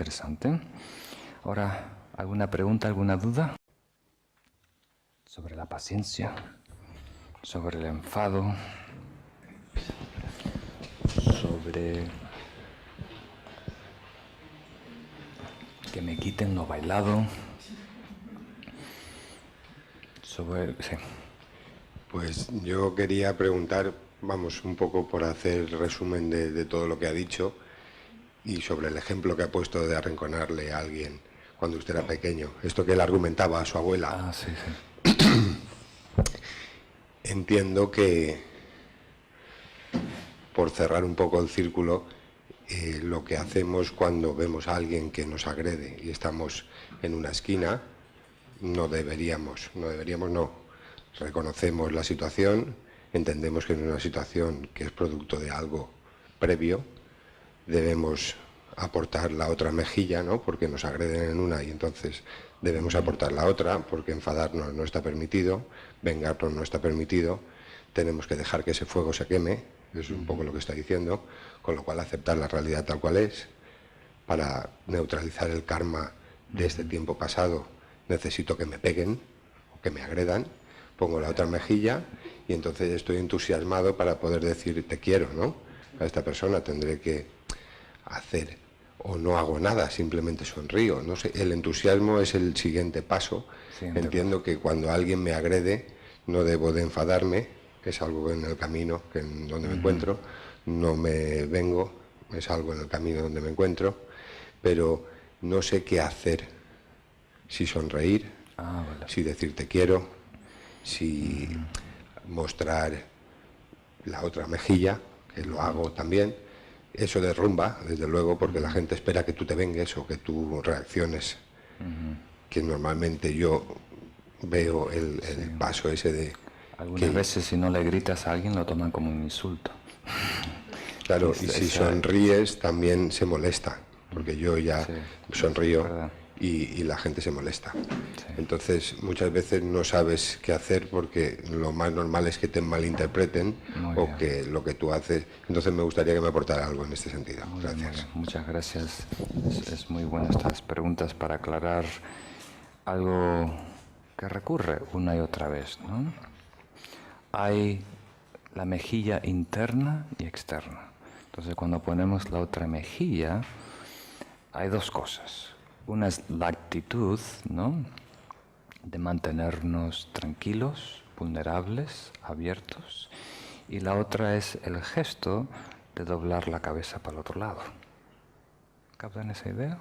interesante. Ahora, ¿alguna pregunta, alguna duda? Sobre la paciencia, sobre el enfado, sobre que me quiten lo bailado, sobre... Sí. Pues yo quería preguntar, vamos, un poco por hacer resumen de todo lo que ha dicho y sobre el ejemplo que ha puesto de arrinconarle a alguien cuando usted era pequeño. Esto que él argumentaba a su abuela. Ah, sí, sí. Entiendo que, por cerrar un poco el círculo, lo que hacemos cuando vemos a alguien que nos agrede y estamos en una esquina, no. Reconocemos la situación, entendemos que es una situación que es producto de algo previo, debemos aportar la otra mejilla, ¿no? Porque nos agreden en una y entonces debemos aportar la otra, porque enfadarnos no está permitido, vengarnos no está permitido, tenemos que dejar que ese fuego se queme, es un poco lo que está diciendo, con lo cual aceptar la realidad tal cual es. Para neutralizar el karma de este tiempo pasado necesito que me peguen o que me agredan, pongo la otra mejilla y entonces estoy entusiasmado para poder decir te quiero, ¿no? A esta persona tendré que hacer o no hago nada, simplemente sonrío, no sé, el entusiasmo es el siguiente paso. Entiendo que cuando alguien me agrede no debo de enfadarme, es algo en el camino en donde me encuentro, no me vengo, es algo en el camino donde me encuentro, pero no sé qué hacer, si sonreír, si decir te quiero, si mostrar la otra mejilla, que lo hago también. Eso derrumba, desde luego, porque la gente espera que tú te vengues o que tú reacciones, que normalmente yo veo el paso ese de... Algunas veces si no le gritas a alguien lo toman como un insulto. Claro, y si sonríes también se molesta, porque yo ya sonrío y la gente se molesta. Entonces muchas veces no sabes qué hacer porque lo más normal es que te malinterpreten o que lo que tú haces. Entonces me gustaría que me aportara algo en este sentido. Gracias. Muchas gracias. Es muy bueno estas preguntas para aclarar algo que recurre una y otra vez, ¿no? Hay la mejilla interna y externa. Entonces, cuando ponemos la otra mejilla, hay dos cosas. Una es la actitud, ¿no?, de mantenernos tranquilos, vulnerables, abiertos. Y la otra es el gesto de doblar la cabeza para el otro lado. ¿Captan esa idea?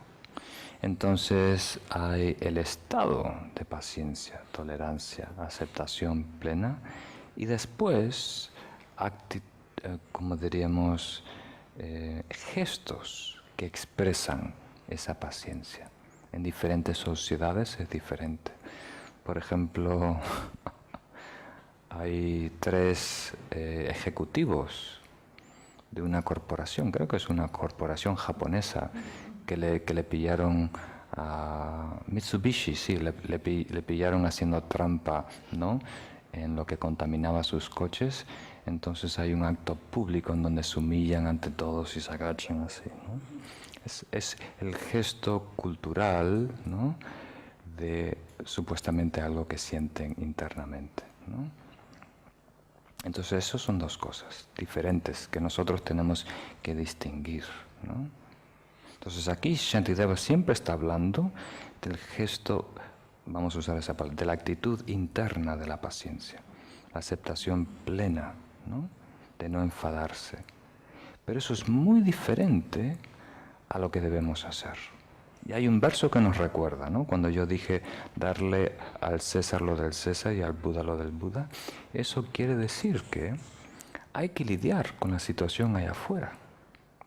Entonces, hay el estado de paciencia, tolerancia, aceptación plena. Y después, como diríamos, gestos que expresan esa paciencia. En diferentes sociedades es diferente. Por ejemplo, hay 3 ejecutivos de una corporación, creo que es una corporación japonesa, que le pillaron a Mitsubishi, sí, le pillaron haciendo trampa, ¿no?, en lo que contaminaba sus coches. Entonces hay un acto público en donde se humillan ante todos y se agachan así, ¿no? Es el gesto cultural, ¿no?, de supuestamente algo que sienten internamente, ¿no? Entonces, eso son dos cosas diferentes que nosotros tenemos que distinguir, ¿no? Entonces, aquí Shantideva siempre está hablando del gesto, vamos a usar esa palabra, de la actitud interna de la paciencia, la aceptación plena, ¿no?, de no enfadarse. Pero eso es muy diferente a lo que debemos hacer. Y hay un verso que nos recuerda, ¿no?, cuando yo dije darle al César lo del César y al Buda lo del Buda. Eso quiere decir que hay que lidiar con la situación allá afuera,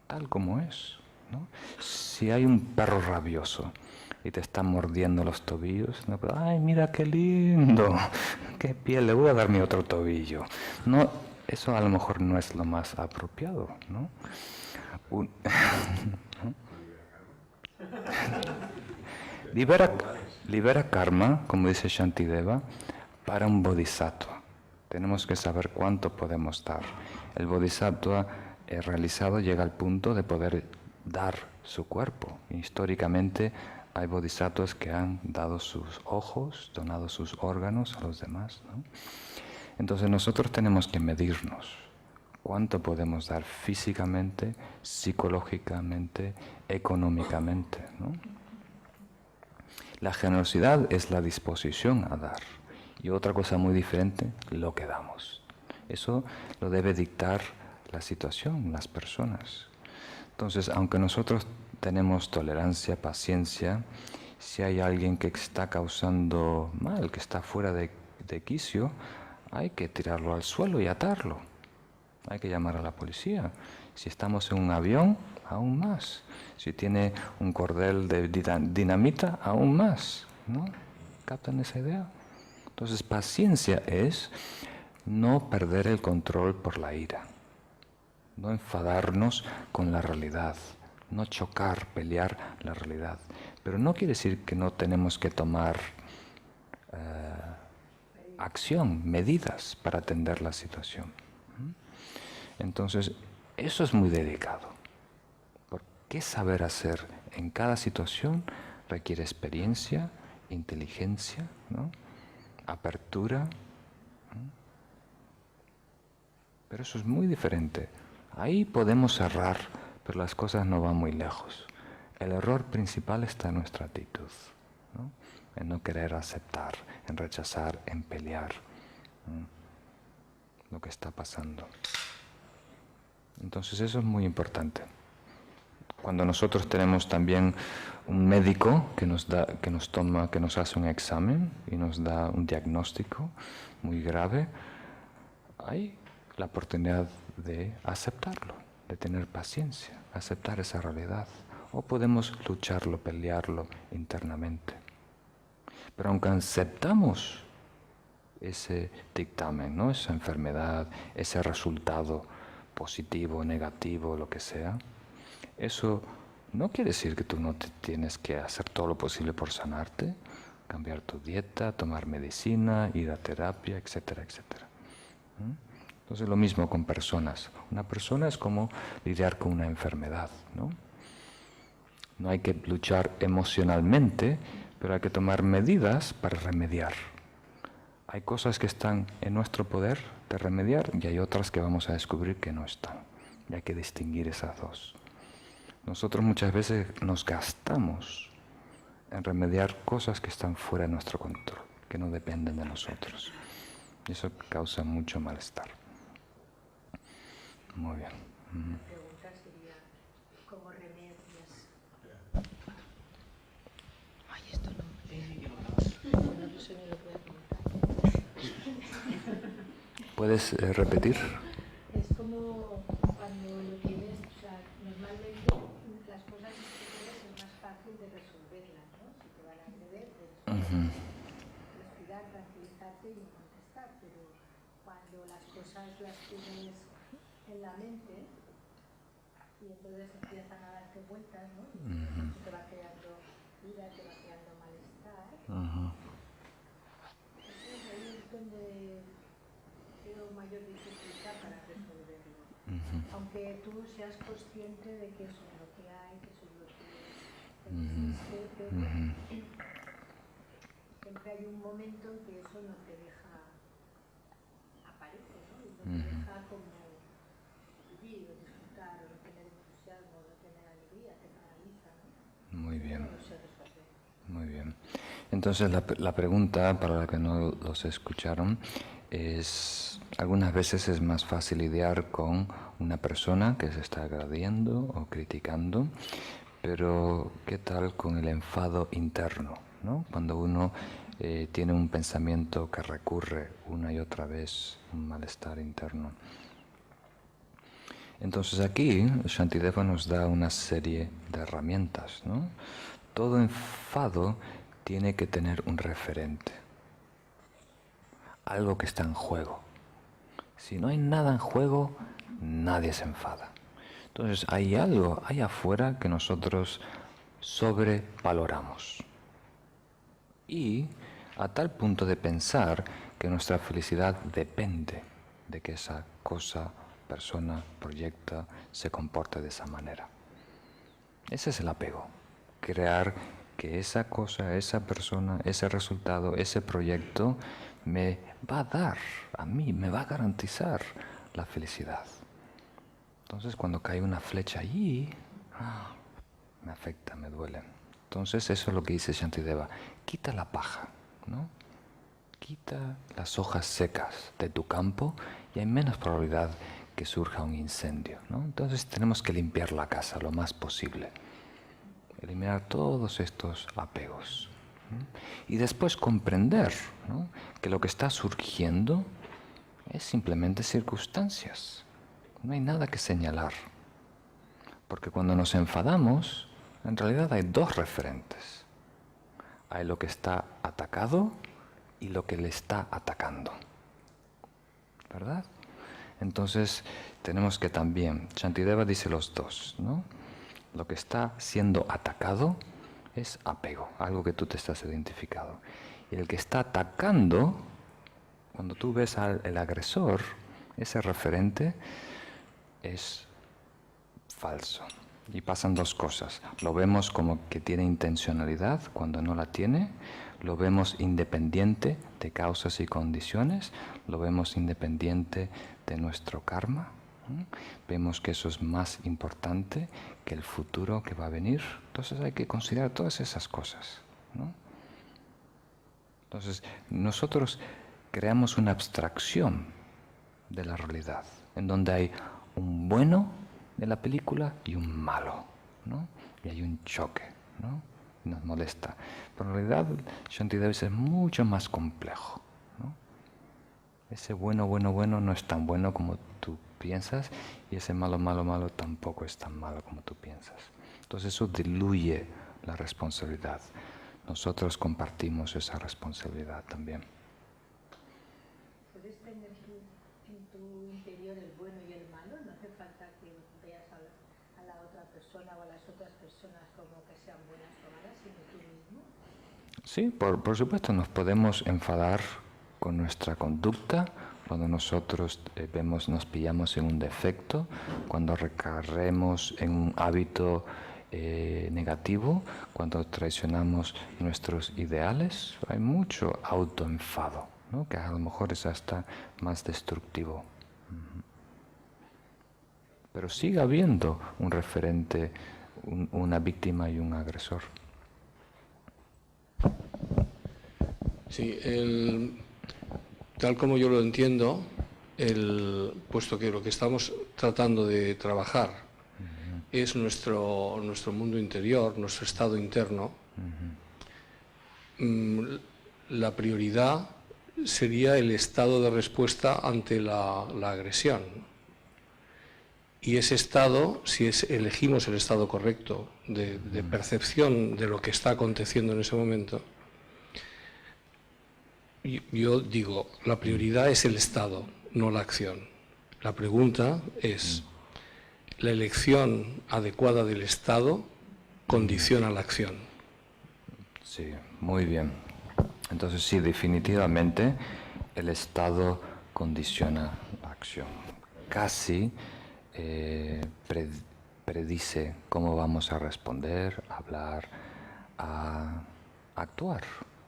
tal como es, ¿no? Si hay un perro rabioso y te está mordiendo los tobillos, no, ¡ay, mira qué lindo! ¡Qué piel! Le voy a dar mi otro tobillo. No, eso a lo mejor no es lo más apropiado, ¿no? Libera karma, como dice Shantideva, para un bodhisattva. Tenemos que saber cuánto podemos dar. El bodhisattva realizado llega al punto de poder dar su cuerpo. Históricamente hay bodhisattvas que han dado sus ojos, donado sus órganos a los demás, ¿no? Entonces nosotros tenemos que medirnos cuánto podemos dar físicamente, psicológicamente, económicamente, ¿no? La generosidad es la disposición a dar. Y otra cosa muy diferente, lo que damos. Eso lo debe dictar la situación, las personas. Entonces, aunque nosotros tenemos tolerancia, paciencia, si hay alguien que está causando mal, que está fuera de quicio, hay que tirarlo al suelo y atarlo. Hay que llamar a la policía. Si estamos en un avión, aún más. Si tiene un cordel de dinamita, aún más, ¿no? ¿Captan esa idea? Entonces, paciencia es no perder el control por la ira, no enfadarnos con la realidad, no chocar, pelear la realidad. Pero no quiere decir que no tenemos que tomar acción, medidas para atender la situación. Entonces, eso es muy delicado. Porque saber hacer en cada situación requiere experiencia, inteligencia, ¿no? Apertura. Pero eso es muy diferente. Ahí podemos errar, pero las cosas no van muy lejos. El error principal está en nuestra actitud, ¿no? En no querer aceptar, en rechazar, en pelear, ¿no? Lo que está pasando. Entonces eso es muy importante. Cuando nosotros tenemos también un médico que nos hace un examen y nos da un diagnóstico muy grave, hay la oportunidad de aceptarlo, de tener paciencia, aceptar esa realidad. O podemos lucharlo, pelearlo internamente. Pero aunque aceptamos ese dictamen, ¿no? Esa enfermedad, ese resultado positivo, negativo, lo que sea, eso no quiere decir que tú no te tienes que hacer todo lo posible por sanarte, cambiar tu dieta, tomar medicina, ir a terapia, etcétera, etcétera. Entonces lo mismo con personas. Una persona es como lidiar con una enfermedad, ¿no? No hay que luchar emocionalmente, pero hay que tomar medidas para remediar. Hay cosas que están en nuestro poder de remediar y hay otras que vamos a descubrir que no están. Y hay que distinguir esas dos. Nosotros muchas veces nos gastamos en remediar cosas que están fuera de nuestro control, que no dependen de nosotros. Y eso causa mucho malestar. Muy bien. La pregunta sería, ¿cómo remedias? Ay, esto no. Bueno, no sé ni lo voy a comentar. ¿Puedes repetir? Es como cuando lo tienes, o sea, normalmente las cosas que tienes es más fácil de resolverlas, ¿no? Si te van a agreder, respirar, tranquilizarte y contestar, pero cuando las cosas las tienes en la mente y entonces empiezan a darte vueltas, ¿no? Y te va creando ira, te va creando malestar. Entonces ahí es donde tengo mayor dificultad para resolverlo. Aunque tú seas consciente de que eso es lo que hay, que eso es lo que existe, pero siempre hay un momento en que eso no te deja, aparece, ¿no? Y no te deja como vivir o disfrutar o no tener entusiasmo, no tener alegría, te paraliza, ¿no? Muy bien. No se resuelve. Muy bien. Entonces la pregunta, para la que no los escucharon, es, algunas veces es más fácil lidiar con una persona que se está agrediendo o criticando, pero ¿qué tal con el enfado interno, ¿no? Cuando uno tiene un pensamiento que recurre una y otra vez, un malestar interno. Entonces aquí Shantideva nos da una serie de herramientas, ¿no? Todo enfado tiene que tener un referente, algo que está en juego. Si no hay nada en juego, nadie se enfada. Entonces hay algo allá afuera que nosotros sobrevaloramos. Y a tal punto de pensar que nuestra felicidad depende de que esa cosa, persona, proyecto se comporte de esa manera. Ese es el apego. Crear que esa cosa, esa persona, ese resultado, ese proyecto me va a dar a mí, me va a garantizar la felicidad. Entonces cuando cae una flecha allí, me afecta, me duele. Entonces eso es lo que dice Shantideva. Quita la paja, ¿no? Quita las hojas secas de tu campo y hay menos probabilidad que surja un incendio, ¿no? Entonces tenemos que limpiar la casa lo más posible. Eliminar todos estos apegos. Y después comprender, ¿no?, que lo que está surgiendo es simplemente circunstancias. No hay nada que señalar. Porque cuando nos enfadamos, en realidad hay dos referentes. Hay lo que está atacado y lo que le está atacando. ¿Verdad? Entonces tenemos que también, Shantideva dice los dos, ¿no? Lo que está siendo atacado es apego, algo que tú te estás identificado. Y el que está atacando, cuando tú ves al agresor, ese referente es falso. Y pasan dos cosas. Lo vemos como que tiene intencionalidad cuando no la tiene. Lo vemos independiente de causas y condiciones. Lo vemos independiente de nuestro karma. Vemos que eso es más importante que el futuro que va a venir. Entonces hay que considerar todas esas cosas, ¿no? Entonces nosotros creamos una abstracción de la realidad, en donde hay un bueno de la película y un malo, ¿no? Y hay un choque, ¿no? Y nos molesta. Pero en realidad Shantideva es mucho más complejo, ¿no? Ese bueno no es tan bueno como tú piensas y ese malo tampoco es tan malo como tú piensas. Entonces eso diluye la responsabilidad. Nosotros compartimos esa responsabilidad también. ¿Puedes tener en tu interior el bueno y el malo? No hace falta que veas a la otra persona o a las otras personas como que sean buenas o malas, sino tú mismo. Sí, por supuesto, nos podemos enfadar con nuestra conducta cuando nosotros nos pillamos en un defecto, cuando recaemos en un hábito negativo, cuando traicionamos nuestros ideales. Hay mucho autoenfado, ¿no?, que a lo mejor es hasta más destructivo. Pero sigue habiendo un referente, una víctima y un agresor. Sí, tal como yo lo entiendo, puesto que lo que estamos tratando de trabajar es nuestro mundo interior, nuestro estado interno, la prioridad sería el estado de respuesta ante la agresión. Y ese estado, si elegimos el estado correcto de percepción de lo que está aconteciendo en ese momento, yo digo, la prioridad es el estado, no la acción. La pregunta es, ¿la elección adecuada del estado condiciona la acción? Sí, muy bien. Entonces sí, definitivamente el estado condiciona la acción. Casi predice cómo vamos a responder, a hablar, a actuar.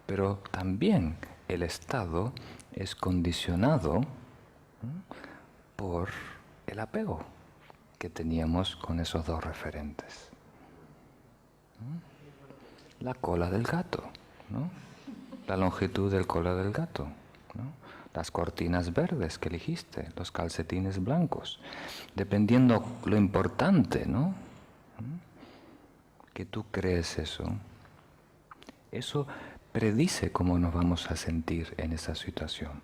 Pero también el estado es condicionado por el apego que teníamos con esos dos referentes. La cola del gato, ¿no? La longitud del cola del gato, ¿no? Las cortinas verdes que elegiste, los calcetines blancos. Dependiendo lo importante, ¿no?, que tú crees eso predice cómo nos vamos a sentir en esa situación.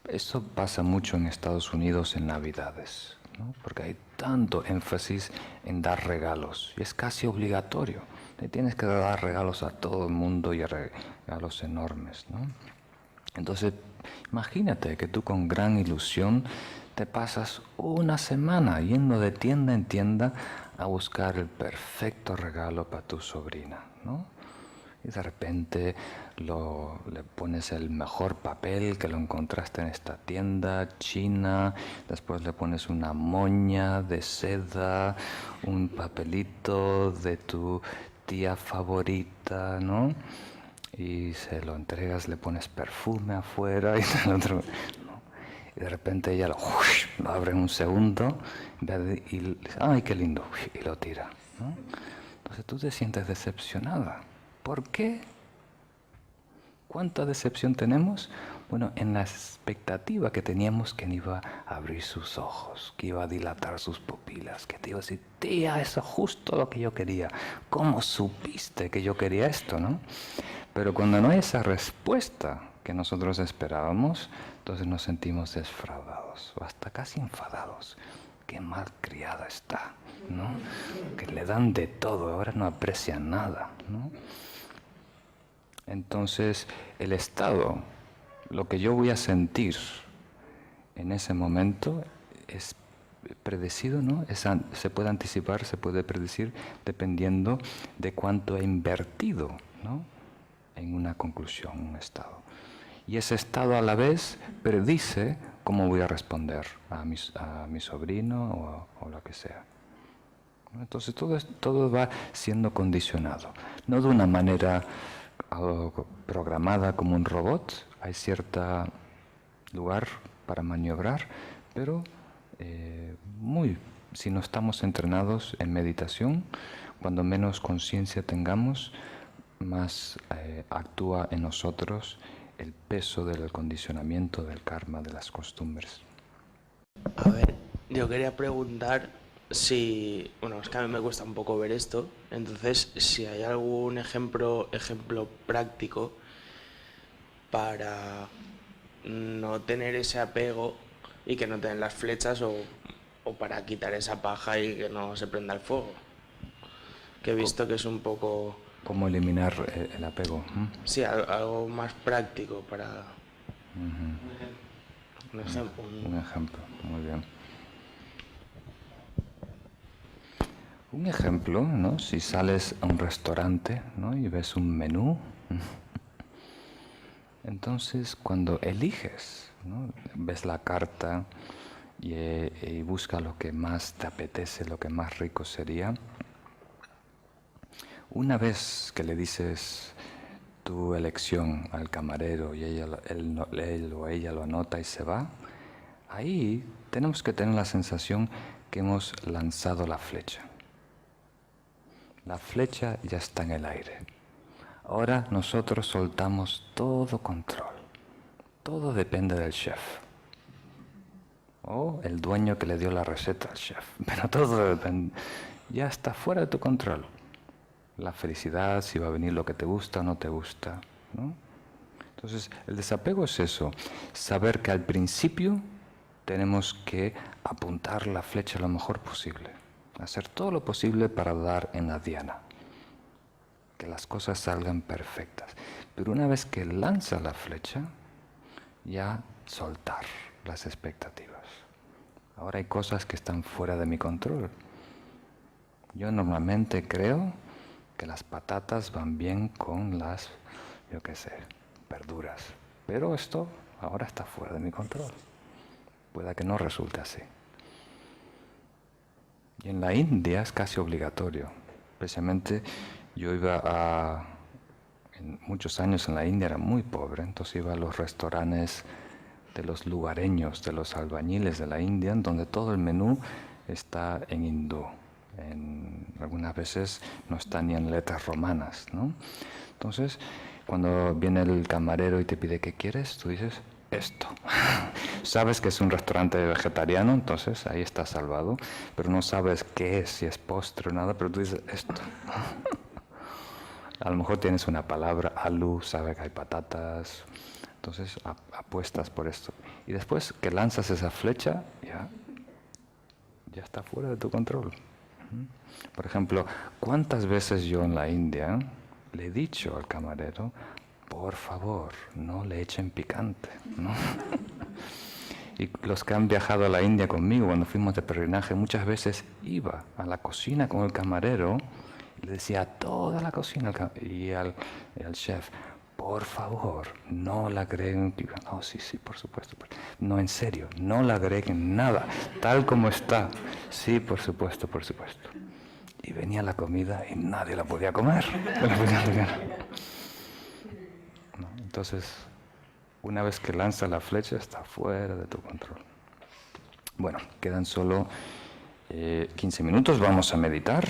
Eso pasa mucho en Estados Unidos en Navidades, ¿no?, porque hay tanto énfasis en dar regalos y es casi obligatorio. Le tienes que dar regalos a todo el mundo y regalos enormes, ¿no? Entonces, imagínate que tú con gran ilusión te pasas una semana yendo de tienda en tienda a buscar el perfecto regalo para tu sobrina, ¿no? Y de repente le pones el mejor papel que lo encontraste en esta tienda china, después le pones una moña de seda, un papelito de tu tía favorita, ¿no? Y se lo entregas, le pones perfume afuera y el otro, ¿no? Y de repente ella lo abre en un segundo y dice, ¡ay, qué lindo! Y lo tira, ¿no? Entonces tú te sientes decepcionada. ¿Por qué? ¿Cuánta decepción tenemos? Bueno, en la expectativa que teníamos que iba a abrir sus ojos, que iba a dilatar sus pupilas, que te iba a decir, tía, eso es justo lo que yo quería. ¿Cómo supiste que yo quería esto, no? Pero cuando no hay esa respuesta que nosotros esperábamos, entonces nos sentimos defraudados o hasta casi enfadados. Qué mal criada está, ¿no? Que le dan de todo, ahora no aprecia nada, ¿no? Entonces, el estado, lo que yo voy a sentir en ese momento es predecido, ¿no? Se puede anticipar, se puede predecir dependiendo de cuánto he invertido, ¿no? En una conclusión, un estado. Y ese estado a la vez predice cómo voy a responder a mi sobrino o lo que sea. Entonces todo va siendo condicionado, no de una manera programada como un robot. Hay cierto lugar para maniobrar, pero si no estamos entrenados en meditación, cuando menos conciencia tengamos, más actúa en nosotros el peso del condicionamiento, del karma, de las costumbres. A ver, yo quería preguntar si, bueno, es que a mí me cuesta un poco ver esto, entonces si hay algún ejemplo práctico para no tener ese apego y que no te den las flechas o para quitar esa paja y que no se prenda el fuego, que he visto que es un poco... ¿Cómo eliminar el apego? Sí, algo más práctico para... Un ejemplo. Un ejemplo, muy bien. Un ejemplo, ¿no? Si sales a un restaurante, ¿no? Y ves un menú, entonces cuando eliges, ¿no? Ves la carta y buscas lo que más te apetece, lo que más rico sería. Una vez que le dices tu elección al camarero y él o ella lo anota y se va, ahí tenemos que tener la sensación que hemos lanzado la flecha. La flecha ya está en el aire. Ahora nosotros soltamos todo control. Todo depende del chef. O el dueño que le dio la receta al chef. Pero todo depende. Ya está fuera de tu control. La felicidad, si va a venir lo que te gusta o no te gusta, ¿no? Entonces, el desapego es eso. Saber que al principio tenemos que apuntar la flecha lo mejor posible. Hacer todo lo posible para dar en la diana. Que las cosas salgan perfectas. Pero una vez que lanza la flecha, ya soltar las expectativas. Ahora hay cosas que están fuera de mi control. Yo normalmente creo que las patatas van bien con las, yo qué sé, verduras. Pero esto ahora está fuera de mi control. Puede que no resulte así. Y en la India es casi obligatorio. Especialmente yo en muchos años en la India era muy pobre, entonces iba a los restaurantes de los lugareños, de los albañiles de la India, donde todo el menú está en hindú. Algunas veces no está ni en letras romanas, ¿no? Entonces, cuando viene el camarero y te pide ¿qué quieres? Tú dices, esto. Sabes que es un restaurante vegetariano, entonces ahí está salvado, pero no sabes qué es, si es postre o nada, pero tú dices, esto. A lo mejor tienes una palabra, aloo, sabes que hay patatas, entonces apuestas por esto. Y después que lanzas esa flecha, ya está fuera de tu control. Por ejemplo, ¿cuántas veces yo en la India le he dicho al camarero, por favor, no le echen picante, ¿no? Y los que han viajado a la India conmigo, cuando fuimos de peregrinaje, muchas veces iba a la cocina con el camarero Le decía a toda la cocina y al chef, por favor, no le agreguen... No, sí, por supuesto. No, en serio, no le agreguen nada, tal como está. Sí, por supuesto. Y venía la comida y nadie la podía comer. ¿No? Entonces, una vez que lanza la flecha, está fuera de tu control. Bueno, quedan solo 15 minutos, vamos a meditar.